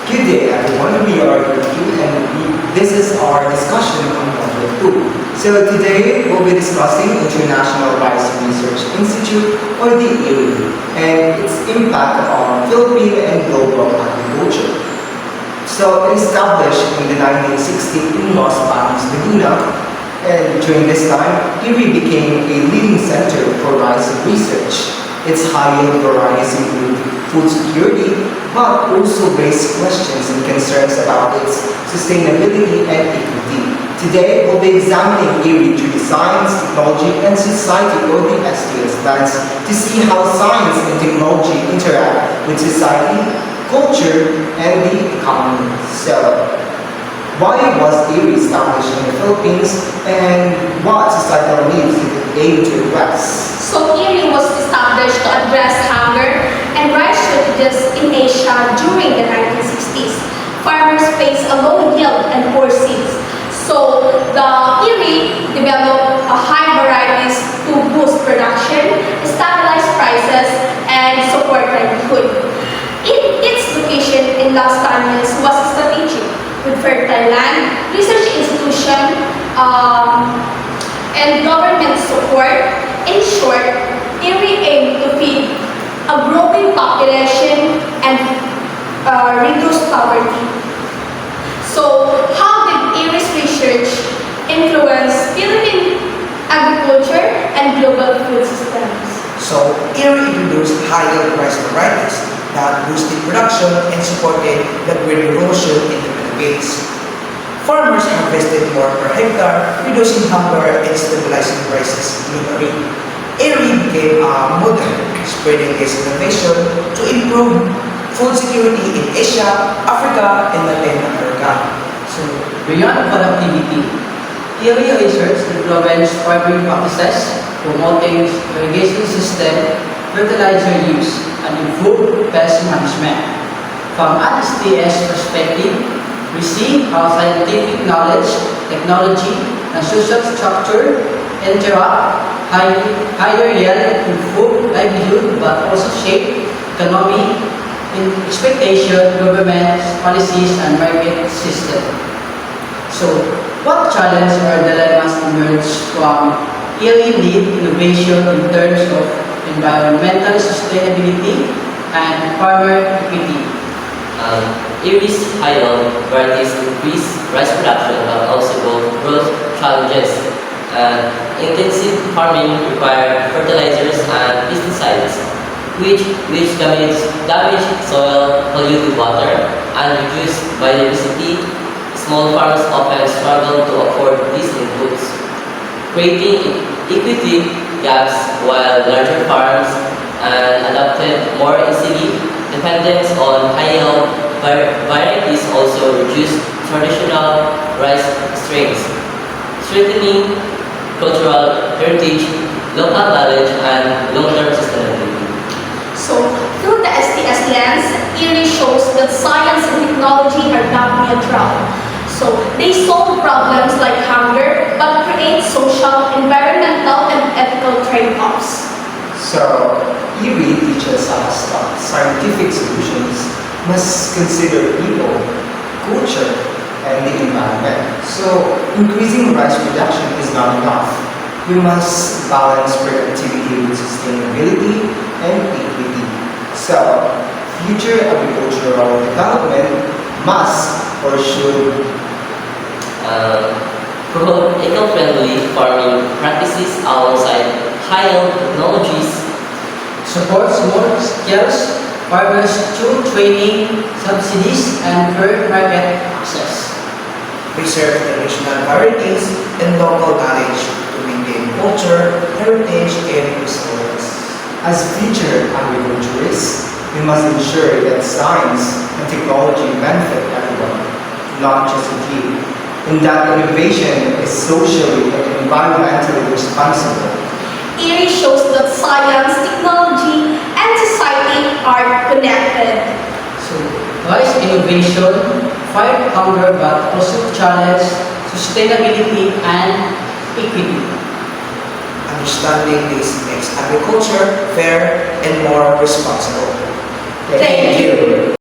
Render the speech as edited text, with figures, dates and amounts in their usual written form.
Good day everyone, we are Ricky and this is our discussion on Model 2. So today we'll be discussing International Rice Research Institute or the IRI and its impact on Philippine and global agriculture. So it established in the 1960s in Los Baños, Medina, and during this time, IRI became a leading center for rice research. Its high-yield varieties include food security, but also raise questions and concerns about its sustainability and equity. Today, we'll be examining IRI through the science, technology, and society, or the STS lens, to see how science and technology interact with society, culture, and the economy. So, why was IRI established in the Philippines, and what societal needs did it aim to address? So IRI was established to address hunger and rice shortages in Asia during the 1960s. Farmers faced a low yield and poor seeds. So the IRI developed a high varieties to boost production, stabilize prices, and support livelihood. Its location in Los Baños was strategic with fertile land, research institution, and government support. In short, IRI aimed to feed a growing population and reduce poverty. So, how did IRI's research influence Philippine agriculture and global food systems? So, IRI introduced high-yield rice varieties that boosted production and supported the green revolution in the Philippines. Farmers harvested more per hectare, reducing hunger and stabilizing prices globally. IRI became a model, spreading its innovation to improve food security in Asia, Africa, and Latin America. So, beyond productivity, IRI research influenced farming practices, promoting irrigation system, fertilizer use, and improved pest management. From an STS perspective, we see how scientific knowledge, technology, and social structure interact, higher yield, improve livelihood, but also shape economy, expectation, government policies, and market system. So, what challenges or dilemmas emerge from IRI-led innovation in terms of environmental sustainability and farmer equity? IRI's high-yield varieties increase rice production but also growth challenges. Intensive farming requires fertilizers and pesticides, which damage soil, pollute water, and reduce biodiversity. Small farms often struggle to afford these inputs, creating equity gaps while larger farms adopted more easily. Dependence on high-yield varieties also reduce traditional rice strains, strengthening cultural heritage, local knowledge, and long-term sustainability. So, through the STS lens, IRI shows that science and technology are not neutral. So, they solve problems like hunger, but create social, environmental, and ethical trade-offs. So, IRI teaches us that scientific solutions must consider people, culture, and the environment. So, increasing rice production is not enough. We must balance productivity with sustainability and equity. So, future agricultural development must or should Promote eco-friendly farming practices alongside high-yield technologies. Supports more skills farmers through training, subsidies, and fair market access. Preserve traditional varieties and local knowledge to maintain culture, heritage, and resilience. As future agriculturists, we must ensure that science and technology benefit everyone, not just a few, and that innovation is socially and environmentally responsible. IRI shows that science, technology, and society are connected. So, rice innovation, fight hunger but also challenge sustainability and equity. Understanding this makes agriculture fair and more responsible. Thank you.